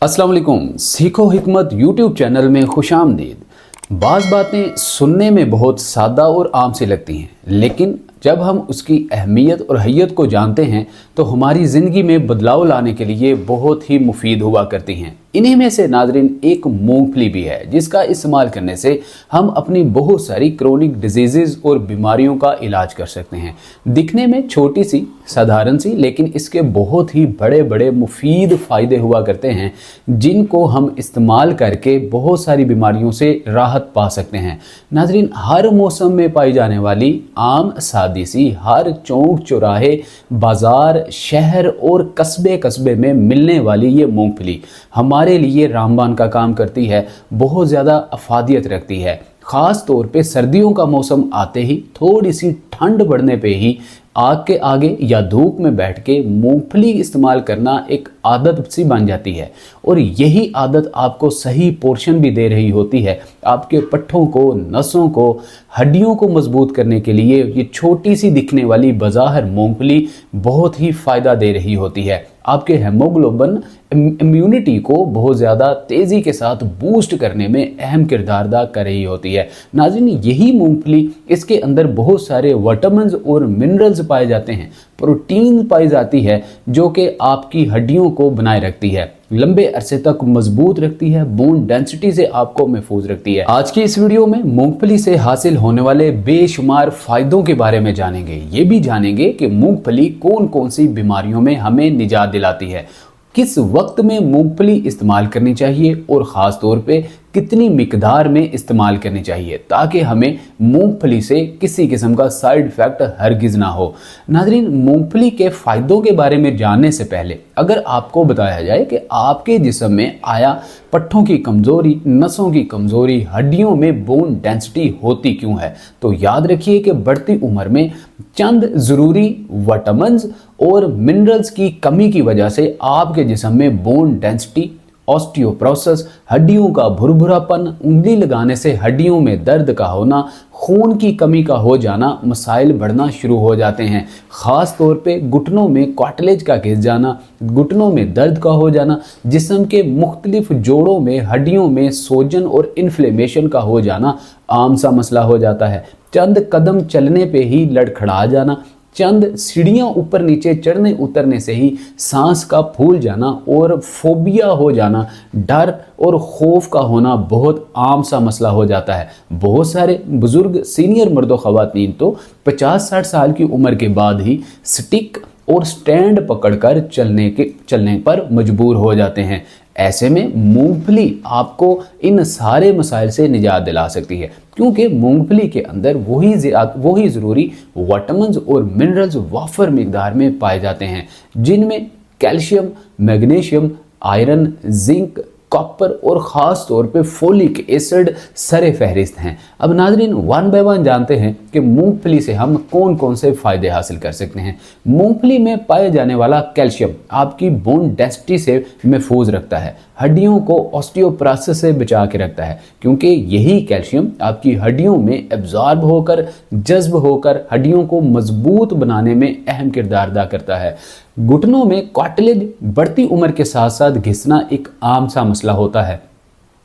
अस्सलाम वालेकुम। सीखो हिकमत यूट्यूब चैनल में खुशामदीद। बाज़ बातें सुनने में बहुत सादा और आम सी लगती हैं, लेकिन जब हम उसकी अहमियत और हैयत को जानते हैं तो हमारी ज़िंदगी में बदलाव लाने के लिए बहुत ही मुफीद हुआ करती हैं। इन्हीं में से नाज़रीन एक मूंगफली भी है, जिसका इस्तेमाल करने से हम अपनी बहुत सारी क्रोनिक डिजीज़ और बीमारियों का इलाज कर सकते हैं। दिखने में छोटी सी साधारण सी, लेकिन इसके बहुत ही बड़े बड़े मुफीद फ़ायदे हुआ करते हैं, जिनको हम इस्तेमाल करके बहुत सारी बीमारियों से राहत पा सकते हैं। नाज़रीन, हर मौसम में पाई जाने वाली आम सादी सी, हर चौक चौराहे, बाज़ार, शहर और कस्बे कस्बे में मिलने वाली ये मूंगफली हमारे लिए रामबान का काम करती है, बहुत ज़्यादा अफादियत रखती है। ख़ास तौर पे सर्दियों का मौसम आते ही थोड़ी सी ठंड बढ़ने पे ही आग के आगे या धूप में बैठ के मूंगफली इस्तेमाल करना एक आदत सी बन जाती है, और यही आदत आपको सही पोर्शन भी दे रही होती है। आपके पट्ठों को, नसों को, हड्डियों को मजबूत करने के लिए ये छोटी सी दिखने वाली बज़ाहिर मूंगफली बहुत ही फ़ायदा दे रही होती है। आपके हेमोग्लोबिन इम्यूनिटी को बहुत ज़्यादा तेज़ी के साथ बूस्ट करने में अहम किरदार अदा कर रही होती है। नाज़रीन, यही मूंगफली, इसके अंदर बहुत सारे विटामिन्स और मिनरल्स पाए जाते हैं, प्रोटीन पाई जाती है, जो कि आपकी हड्डियों को बनाए रखती है, लंबे अरसे तक मजबूत रखती है, बोन डेंसिटी से आपको महफूज रखती है। आज की इस वीडियो में मूंगफली से हासिल होने वाले बेशुमार फायदों के बारे में जानेंगे। ये भी जानेंगे कि मूंगफली कौन कौन सी बीमारियों में हमें निजात दिलाती है, किस वक्त में मूंगफली इस्तेमाल करनी चाहिए और ख़ास तौर पे कितनी मिकदार में इस्तेमाल करनी चाहिए, ताकि हमें मूंगफली से किसी किस्म का साइड इफ़ेक्ट हरगिज़ ना हो। नाज़रीन, मूंगफली के फ़ायदों के बारे में जानने से पहले अगर आपको बताया जाए कि आपके जिस्म में आया पट्ठों की कमज़ोरी, नसों की कमज़ोरी, हड्डियों में बोन डेंसिटी होती क्यों है, तो याद रखिए कि बढ़ती उम्र में चंद ज़रूरी विटामिन्स और मिनरल्स की कमी की वजह से आपके जिस्म में बोन डेंसिटी, ऑस्टियोपोरोसिस, हड्डियों का भुरभुरापन, उंगली लगाने से हड्डियों में दर्द का होना, खून की कमी का हो जाना, मसाइल बढ़ना शुरू हो जाते हैं। ख़ास तौर पे घुटनों में कार्टिलेज का घिस जाना, घुटनों में दर्द का हो जाना, जिस्म के मुख्तलिफ जोड़ों में हड्डियों में सोजन और इन्फ्लेमेशन का हो जाना आम सा मसला हो जाता है। चंद कदम चलने पे ही लड़खड़ा जाना, चंद सीढ़ियाँ ऊपर नीचे चढ़ने उतरने से ही सांस का फूल जाना और फोबिया हो जाना, डर और खौफ का होना बहुत आम सा मसला हो जाता है। बहुत सारे बुजुर्ग सीनियर मर्दों ख़वातीन तो 50-60 साल की उम्र के बाद ही स्टिक और स्टैंड पकड़कर चलने पर मजबूर हो जाते हैं। ऐसे में मूंगफली आपको इन सारे मसाइल से निजात दिला सकती है, क्योंकि मूंगफली के अंदर वही ज़रूरी विटामिन्स और मिनरल्स वाफर मिकदार में पाए जाते हैं, जिनमें calcium, magnesium, iron, zinc, copper और ख़ास तौर पे फोलिक एसिड सरे फहरिस्त हैं। अब नाज़रीन, वन बाय वन जानते हैं कि मूंगफली से हम कौन कौन से फ़ायदे हासिल कर सकते हैं। मूंगफली में पाए जाने वाला कैल्शियम आपकी बोन डेंसिटी से महफूज रखता है, हड्डियों को ऑस्टियोपोरोसिस से बचा के रखता है, क्योंकि यही कैल्शियम आपकी हड्डियों में एब्जॉर्ब होकर, जज्ब होकर हड्डियों को मजबूत बनाने में अहम किरदार अदा करता है। घुटनों में कार्टिलेज बढ़ती उम्र के साथ साथ घिसना एक आम सा मसला होता है,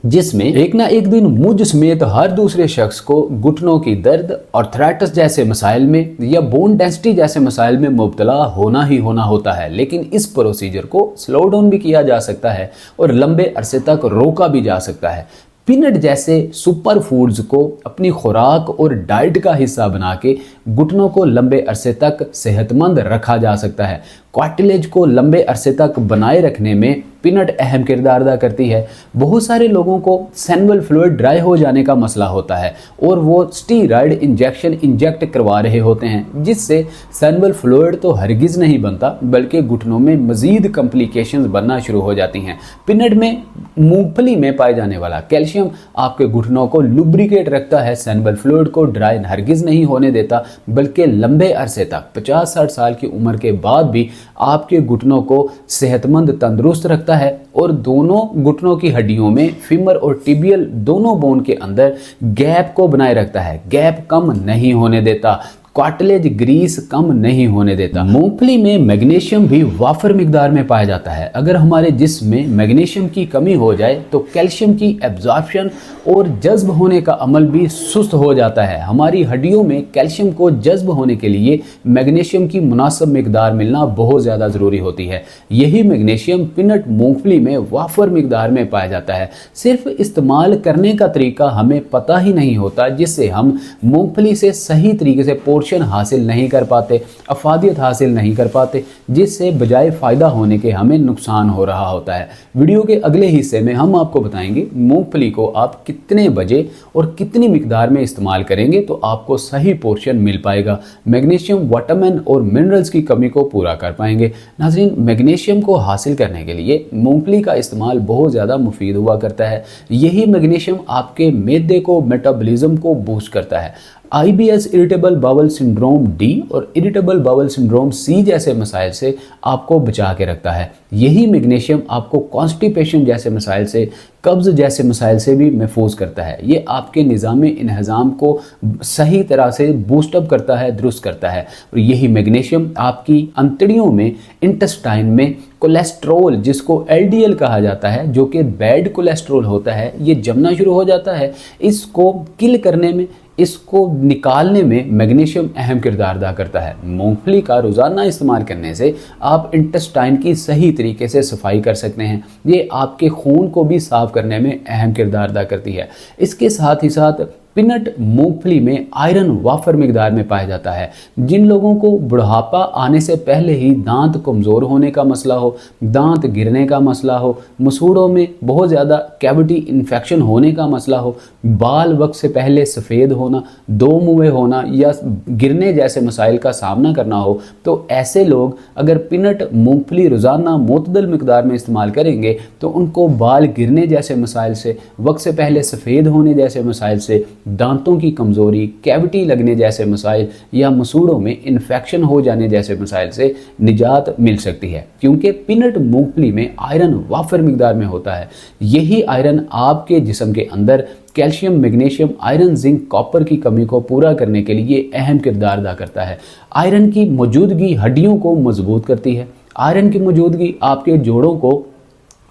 जिसमें एक ना एक दिन मुझ समेत हर दूसरे शख्स को घुटनों की दर्द, आर्थराइटिस जैसे मसाइल में या बोन डेंसिटी जैसे मसाइल में मुब्तला होना ही होना होता है। लेकिन इस प्रोसीजर को स्लो डाउन भी किया जा सकता है और लंबे अरसे तक रोका भी जा सकता है। पीनट जैसे सुपर फूड्स को अपनी खुराक और डाइट का हिस्सा बना के घुटनों को लंबे अरसे तक सेहतमंद रखा जा सकता है। कार्टिलेज को लंबे अरसे तक बनाए रखने में पीनट अहम किरदार अदा करती है। बहुत सारे लोगों को सैनुअल फ्लूइड ड्राई हो जाने का मसला होता है और वो स्टीरॉयड इंजेक्ट करवा रहे होते हैं, जिससे सैनुअल फ्लूइड तो हरगिज़ नहीं बनता, बल्कि घुटनों में मज़ीद कॉम्प्लिकेशंस बनना शुरू हो जाती हैं। पीनट में, मूंगफली में पाए जाने वाला कैल्शियम आपके घुटनों को लुब्रिकेट रखता है, सैनुअल फ्लूइड को ड्राई हरगिज़ नहीं होने देता, बल्कि लंबे अरसे तक 50-60 साल की उम्र के बाद भी आपके घुटनों को सेहतमंद तंदुरुस्त रखता है और दोनों घुटनों की हड्डियों में फीमर और टिबियल दोनों बोन के अंदर गैप को बनाए रखता है, गैप कम नहीं होने देता। कार्टिलेज ग्रीस कम नहीं होने देता। मूंगफली में मैग्नीशियम भी वाफर मिकदार में पाया जाता है। अगर हमारे जिस्म में मैग्नीशियम की कमी हो जाए तो कैल्शियम की एब्जॉर्प्शन और जज्ब होने का अमल भी सुस्त हो जाता है। हमारी हड्डियों में कैल्शियम को जज्ब होने के लिए मैग्नीशियम की मुनासिब मिकदार मिलना बहुत ज़्यादा ज़रूरी होती है। यही मैग्नीशियम पीनट मूंगफली में वाफर मिकदार में पाया जाता है। सिर्फ इस्तेमाल करने का तरीका हमें पता ही नहीं होता, जिससे हम मूंगफली से सही तरीके से पोर्शन हासिल नहीं कर पाते, अफादियत हासिल नहीं कर पाते, जिससे बजाय फ़ायदा होने के हमें नुकसान हो रहा होता है। वीडियो के अगले हिस्से में हम आपको बताएंगे मूंगफली को आप कितने बजे और कितनी मिकदार में इस्तेमाल करेंगे तो आपको सही पोर्शन मिल पाएगा, मैग्नीशियम, विटामिन और मिनरल्स की कमी को पूरा कर पाएंगे। नाज़रीन, मैग्नीशियम को हासिल करने के लिए मूंगफली का इस्तेमाल बहुत ज़्यादा मुफीद हुआ करता है। यही मैग्नीशियम आपके मैदे को, मेटाबॉलिज्म को बूस्ट करता है। IBS irritable bowel syndrome D और इरिटेबल बाउल सिंड्रोम सी जैसे मसाइल से आपको बचा के रखता है। यही मैग्नीशियम आपको कॉन्स्टिपेशन जैसे मसाइल से, कब्ज़ जैसे मसाइल से भी महफूज करता है। ये आपके निज़ाम इंहज़ाम को सही तरह से बूस्टअप करता है, दुरुस्त करता है। और यही मैग्नीशियम आपकी अंतड़ियों में, इंटेस्टाइन में कोलेस्ट्रोल, जिसको LDL कहा जाता है, जो कि बैड कोलेस्ट्रोल होता है, ये जमना शुरू हो जाता है। इसको किल करने में, इसको निकालने में मैग्नीशियम अहम किरदार अदा करता है। मूंगफली का रोज़ाना इस्तेमाल करने से आप इंटेस्टाइन की सही तरीके से सफाई कर सकते हैं। ये आपके खून को भी साफ़ करने में अहम किरदार अदा करती है। इसके साथ ही साथ पीनट मूंगफली में आयरन वाफर मिकदार में पाया जाता है। जिन लोगों को बुढ़ापा आने से पहले ही दांत कमज़ोर होने का मसला हो, दांत गिरने का मसला हो, मसूड़ों में बहुत ज़्यादा कैविटी इन्फेक्शन होने का मसला हो, बाल वक्त से पहले सफ़ेद होना, दो मुँहे होना या गिरने जैसे मसाइल का सामना करना हो, तो ऐसे लोग अगर पीनट मूंगफली रोज़ाना मुतदल मिकदार में इस्तेमाल करेंगे तो उनको बाल गिरने जैसे मसाइल से, वक्त से पहले सफ़ेद होने जैसे मसाइल से, दांतों की कमज़ोरी, कैविटी लगने जैसे मसाइल या मसूड़ों में इन्फेक्शन हो जाने जैसे मसाइल से निजात मिल सकती है। क्योंकि पीनट मूंगफली में आयरन वाफर मिकदार में होता है। यही आयरन आपके जिस्म के अंदर calcium, magnesium, iron, zinc, copper की कमी को पूरा करने के लिए अहम किरदार अदा करता है। आयरन की मौजूदगी हड्डियों को मजबूत करती है। आयरन की मौजूदगी आपके जोड़ों को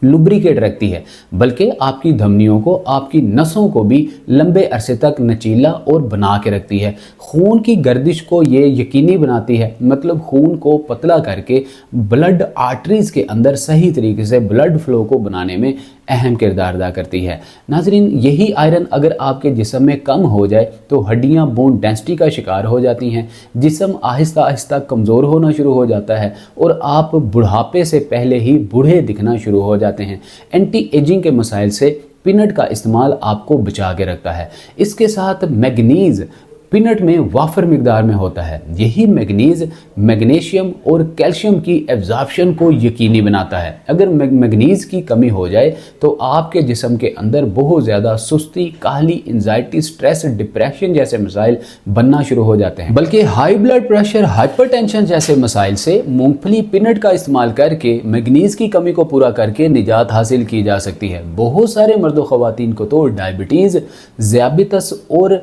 लुब्रिकेट रखती है, बल्कि आपकी धमनियों को, आपकी नसों को भी लंबे अरसे तक नचीला और बना के रखती है। खून की गर्दिश को ये यकीनी बनाती है, मतलब खून को पतला करके ब्लड आर्टरीज के अंदर सही तरीके से ब्लड फ्लो को बनाने में अहम किरदार अदा करती है। नाजरीन, यही आयरन अगर आपके जिस्म में कम हो जाए तो हड्डियां बोन डेंसिटी का शिकार हो जाती हैं, जिस्म आहिस्ता आहिस्ता कमज़ोर होना शुरू हो जाता है और आप बुढ़ापे से पहले ही बूढ़े दिखना शुरू हो जाते हैं। एंटी एजिंग के मसाइल से पीनट का इस्तेमाल आपको बचा के रखता है। इसके साथ मैग्नीज पीनट में वाफर मिकदार में होता है। यही मैग्नीज मैग्नीशियम और कैल्शियम की एब्जॉर्प्शन को यकीनी बनाता है। अगर मैग्नीज की कमी हो जाए तो आपके जिस्म के अंदर बहुत ज़्यादा सुस्ती, काहली, एंजाइटी, स्ट्रेस, डिप्रेशन जैसे मसाइल बनना शुरू हो जाते हैं। बल्कि हाई ब्लड प्रेशर, हाइपरटेंशन जैसे मसाइल से मूंगफली पीनट का इस्तेमाल करके मैग्नीज की कमी को पूरा करके निजात हासिल की जा सकती है। बहुत सारे मर्द व ख़वातीन को तो डायबिटीज़, ज़ियाबितस और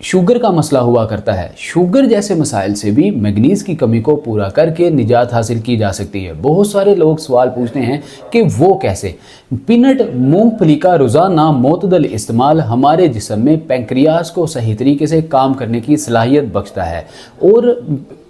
शुगर का मसला हुआ करता है। शुगर जैसे मसाइल से भी मैग्नीज की कमी को पूरा करके निजात हासिल की जा सकती है। बहुत सारे लोग सवाल पूछते हैं कि वो कैसे। पीनट मूंगफली का रोज़ाना मोतदल इस्तेमाल हमारे जिस्म में पैंक्रियाज को सही तरीके से काम करने की सलाहियत बख्शता है और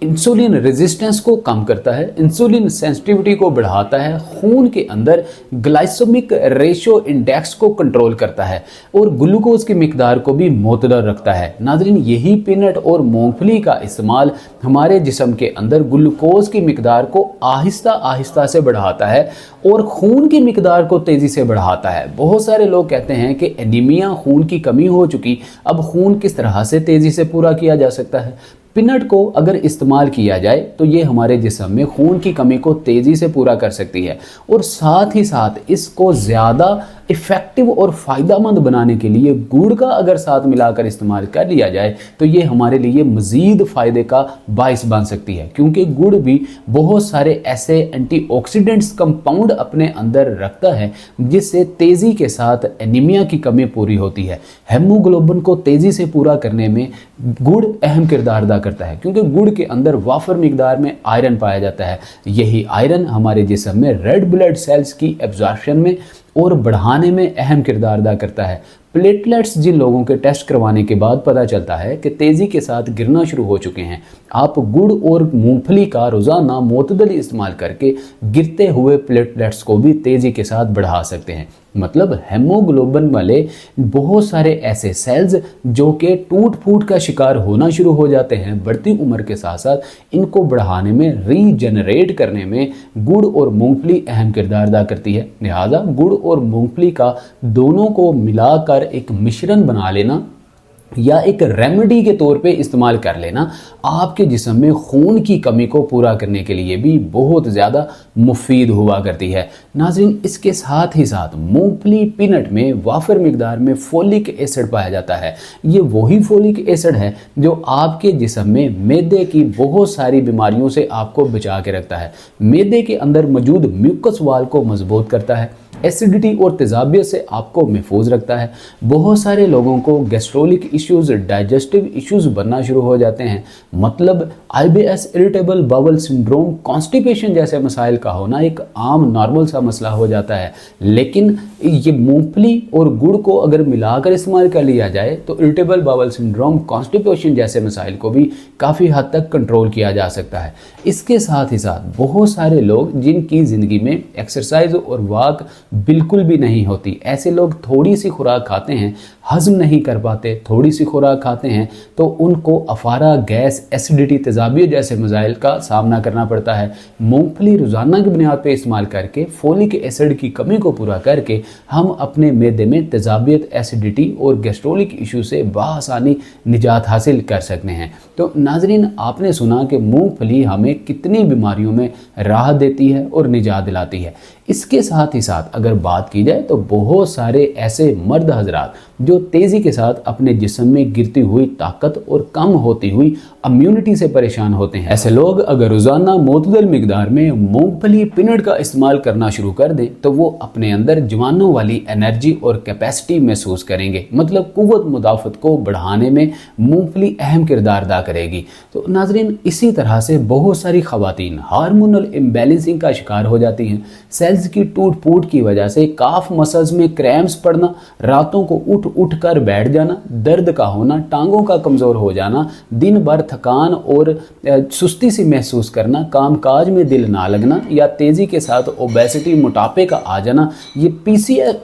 इंसुलिन रेजिस्टेंस को कम करता है, इंसुलिन सेंसिटिविटी को बढ़ाता है, खून के अंदर ग्लाइसेमिक रेशियो इंडेक्स को कंट्रोल करता है और ग्लूकोज की मिकदार को भी मोतदल रखता है। नाज़रीन, यही पीनट और मूंगफली का इस्तेमाल हमारे जिस्म के अंदर ग्लूकोज की मिकदार को आहिस्ता आहिस्ता से बढ़ाता है और खून की मिकदार को तेज़ी से बढ़ाता है। बहुत सारे लोग कहते हैं कि एनीमिया, खून की कमी हो चुकी, अब खून किस तरह से तेज़ी से पूरा किया जा सकता है। पीनट को अगर इस्तेमाल किया जाए तो ये हमारे जिस्म में खून की कमी को तेज़ी से पूरा कर सकती है और साथ ही साथ इसको ज़्यादा इफ़ेक्टिव और फ़ायदेमंद बनाने के लिए गुड़ का अगर साथ मिलाकर इस्तेमाल कर लिया जाए तो ये हमारे लिए मज़ीद फ़ायदे का बाइस बन सकती है, क्योंकि गुड़ भी बहुत सारे ऐसे एंटीऑक्सीडेंट्स कंपाउंड अपने अंदर रखता है जिससे तेज़ी के साथ एनीमिया की कमी पूरी होती है। हेमोग्लोबिन को तेज़ी से पूरा करने में गुड़ अहम किरदार अदा करता है, क्योंकि गुड़ के अंदर वाफर मिकदार में आयरन पाया जाता है। यही आयरन हमारे जिस्म में रेड ब्लड सेल्स की एब्जॉर्प्शन में और बढ़ाने में अहम किरदार अदा करता है। प्लेटलेट्स जिन लोगों के टेस्ट करवाने के बाद पता चलता है कि तेज़ी के साथ गिरना शुरू हो चुके हैं, आप गुड़ और मूंगफली का रोज़ाना मोतदल इस्तेमाल करके गिरते हुए प्लेटलेट्स को भी तेज़ी के साथ बढ़ा सकते हैं। मतलब हेमोग्लोबिन वाले बहुत सारे ऐसे सेल्स जो कि टूट फूट का शिकार होना शुरू हो जाते हैं बढ़ती उम्र के साथ साथ, इनको बढ़ाने में, रीजनरेट करने में गुड़ और मूंगफली अहम किरदार अदा करती है। लिहाजा गुड़ और मूंगफली का दोनों को मिलाकर एक मिश्रण बना लेना या एक रेमेडी के तौर पे इस्तेमाल कर लेना आपके जिस्म में खून की कमी को पूरा करने के लिए भी बहुत ज़्यादा मुफीद हुआ करती है। नाज़रीन, इसके साथ ही साथ मूंगफली पीनट में वाफर मिकदार में फोलिक एसिड पाया जाता है। ये वही फोलिक एसिड है जो आपके जिस्म में मैदे की बहुत सारी बीमारियों से आपको बचा के रखता है। मैदे के अंदर मौजूद म्यूकस वाल को मजबूत करता है, एसिडिटी और तेजाबियत से आपको महफूज रखता है। बहुत सारे लोगों को गैस्ट्रोलिक इश्यूज, डाइजेस्टिव इश्यूज बनना शुरू हो जाते हैं। मतलब IBS, irritable bowel syndrome, constipation जैसे मसाइल का होना एक आम नॉर्मल सा मसला हो जाता है। लेकिन ये मूंगफली और गुड़ को अगर मिलाकर इस्तेमाल कर लिया जाए तो इरिटेबल बाउल सिंड्रोम, कॉन्स्टिपेशन जैसे मसाइल को भी काफ़ी हद तक कंट्रोल किया जा सकता है। इसके साथ ही साथ बहुत सारे लोग जिनकी ज़िंदगी में एक्सरसाइज और वॉक बिल्कुल भी नहीं होती, ऐसे लोग थोड़ी सी खुराक खाते हैं, हजम नहीं कर पाते, थोड़ी सी खुराक खाते हैं तो उनको अफारा, गैस, एसिडिटी, तेजाबियत जैसे मसाइल का सामना करना पड़ता है। मूंगफली रोज़ाना की बुनियाद पर इस्तेमाल करके फोलिक एसिड की कमी को पूरा करके हम अपने मैदे में तेजाबियत, एसिडिटी और गैस्ट्रोलिक इशू से बआसानी निजात हासिल कर सकते हैं। तो नाजरीन, आपने सुना कि मूंगफली हमें कितनी बीमारियों में राहत देती है और निजात दिलाती है। इसके साथ ही साथ अगर बात की जाए तो बहुत सारे ऐसे मर्द हजरात जो तेज़ी के साथ अपने जिस्म में गिरती हुई ताकत और कम होती हुई इम्यूनिटी से परेशान होते हैं। ऐसे लोग अगर रोज़ाना मोतदल मिकदार में मूंगफली पीनट का इस्तेमाल करना शुरू कर दें तो वो अपने अंदर जवानों वाली एनर्जी और कैपेसिटी महसूस करेंगे। मतलब कुव्वत मुदाफ़त को बढ़ाने में मूंगफली अहम किरदार अदा करेगी। तो नाजरीन, इसी तरह से बहुत सारी ख़वातीन हार्मोनल इम्बैलेंसिंग का शिकार हो जाती हैं। सेल्स की टूट फूट की वजह से काफ मसल्स में क्रैम्प्स पड़ना, रातों को उठ कर बैठ जाना, दर्द का होना, टांगों का कमज़ोर हो जाना, दिन भर थकान और सुस्ती सी महसूस करना, कामकाज में दिल ना लगना या तेज़ी के साथ ओबेसिटी, मोटापे का आ जाना, ये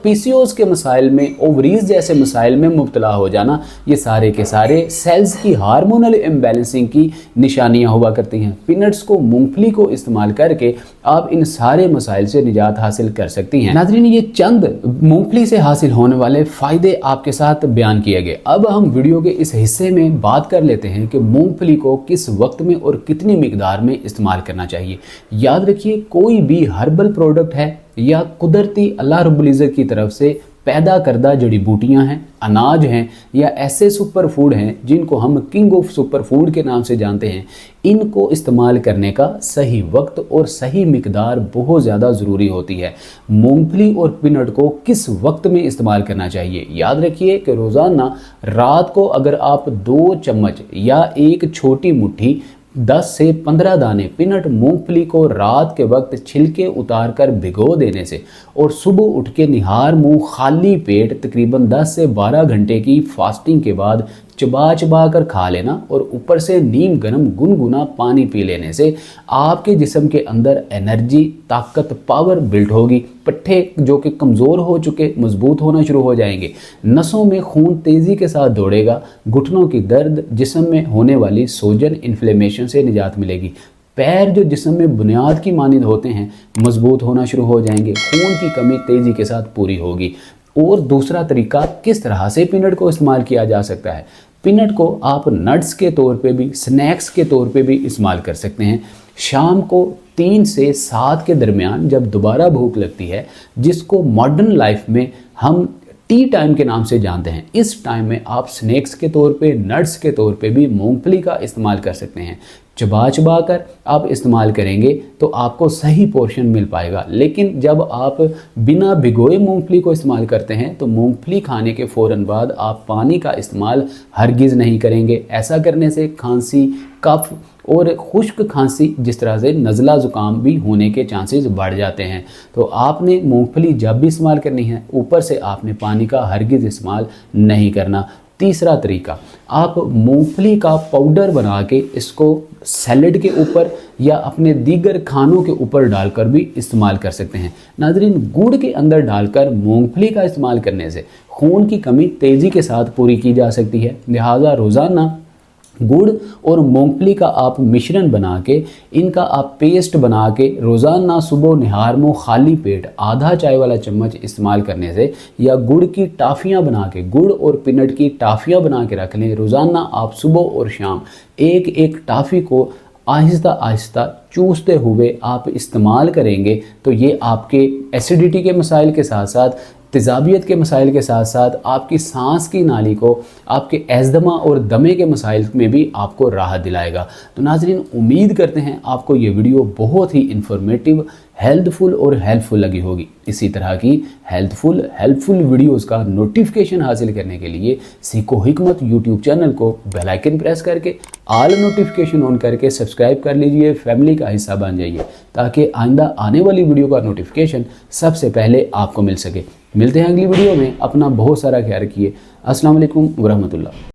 PCOS के मसाइल में, ओवरीज जैसे मसाइल में मुब्तला हो जाना, ये सारे के सारे सेल्स की हार्मोनल इम्बैलेंसिंग की निशानियाँ हुआ करती हैं। पीनट्स को, मूंगफली को इस्तेमाल करके आप इन सारे मसाइल से निजात हासिल कर सकती हैं। नाज़रीन, ये चंद मूंगफली से हासिल होने वाले फ़ायदे आपके साथ बयान किए गए। अब हम वीडियो के इस हिस्से में बात कर लेते हैं कि मूंगफली को किस वक्त में और कितनी मिकदार में इस्तेमाल करना चाहिए। याद रखिए, कोई भी हर्बल प्रोडक्ट है या कुदरती अल्लाह रब्बुल इज़्ज़त की तरफ से पैदा करदा जड़ी बूटियाँ हैं, अनाज हैं या ऐसे सुपर फूड हैं जिनको हम किंग ऑफ सुपर फूड के नाम से जानते हैं, इनको इस्तेमाल करने का सही वक्त और सही मिकदार बहुत ज़्यादा ज़रूरी होती है। मूंगफली और पीनट को किस वक्त में इस्तेमाल करना चाहिए? याद रखिए कि रोज़ाना रात को अगर आप 2 चम्मच या एक छोटी मुट्ठी 10 से 15 दाने पीनट मूंगफली को रात के वक्त छिलके उतार कर भिगो देने से और सुबह उठ के निहार मुंह खाली पेट तकरीबन 10 से 12 घंटे की फास्टिंग के बाद चबा कर खा लेना और ऊपर से नीम गर्म गुनगुना पानी पी लेने से आपके जिस्म के अंदर एनर्जी, ताकत, पावर बिल्ड होगी। पट्ठे जो कि कमज़ोर हो चुके मजबूत होना शुरू हो जाएंगे। नसों में खून तेज़ी के साथ दौड़ेगा। घुटनों की दर्द, जिस्म में होने वाली सोजन, इन्फ्लेमेशन से निजात मिलेगी। पैर जो जिस्म में बुनियाद की मानिंद होते हैं मजबूत होना शुरू हो जाएंगे। खून की कमी तेज़ी के साथ पूरी होगी। और दूसरा तरीका, किस तरह से पीनट को इस्तेमाल किया जा सकता है? पीनट को आप नट्स के तौर पे भी, स्नैक्स के तौर पे भी इस्तेमाल कर सकते हैं। शाम को 3 से 7 के दरमियान जब दोबारा भूख लगती है, जिसको मॉडर्न लाइफ में हम टी टाइम के नाम से जानते हैं, इस टाइम में आप स्नैक्स के तौर पे, नट्स के तौर पे भी मूंगफली का इस्तेमाल कर सकते हैं। चबा चबा कर आप इस्तेमाल करेंगे तो आपको सही पोर्शन मिल पाएगा। लेकिन जब आप बिना भिगोए मूंगफली को इस्तेमाल करते हैं तो मूंगफली खाने के फ़ौरन बाद आप पानी का इस्तेमाल हरगिज़ नहीं करेंगे। ऐसा करने से खांसी, कफ और खुश्क खांसी, जिस तरह से नज़ला ज़ुकाम भी होने के चांसेस बढ़ जाते हैं। तो आपने मूंगफली जब भी इस्तेमाल करनी है, ऊपर से आपने पानी का हरगिज़ इस्तेमाल नहीं करना। तीसरा तरीका, आप मूंगफली का पाउडर बना के इसको सैलड के ऊपर या अपने दीगर खानों के ऊपर डालकर भी इस्तेमाल कर सकते हैं। नाज़रीन, गुड़ के अंदर डालकर मूंगफली का इस्तेमाल करने से खून की कमी तेज़ी के साथ पूरी की जा सकती है। लिहाजा रोज़ाना गुड़ और मूंगफली का आप मिश्रण बना के, इनका आप पेस्ट बना के रोज़ाना सुबह निहार में खाली पेट आधा चाय वाला चम्मच इस्तेमाल करने से, या गुड़ की टाफ़ियाँ बना के, गुड़ और पीनट की टाफ़ियाँ बना के रख लें। रोज़ाना आप सुबह और शाम एक एक टाफ़ी को आहिस्ता आहिस्ता चूसते हुए आप इस्तेमाल करेंगे तो ये आपके एसिडिटी के मसाइल के साथ साथ, तेज़ाबियत के मसाइल के साथ साथ आपकी सांस की नाली को, आपके एज़दमा और दमे के मसाइल में भी आपको राहत दिलाएगा। तो नाज़रीन, उम्मीद करते हैं आपको ये वीडियो बहुत ही इंफॉर्मेटिव, हेल्थफुल और हेल्पफुल लगी होगी। इसी तरह की हेल्पफुल वीडियोस का नोटिफिकेशन हासिल करने के लिए सीखो हिकमत यूट्यूब चैनल को बेल आइकन प्रेस करके ऑल नोटिफिकेशन ऑन करके सब्सक्राइब कर लीजिए, फैमिली का हिस्सा बन जाइए, ताकि आइंदा आने वाली वीडियो का नोटिफिकेशन सबसे पहले आपको मिल सके। मिलते हैं अगली वीडियो में। अपना बहुत सारा ख्याल रखिए। अस्सलाम वालेकुम वरहमतुल्लाह।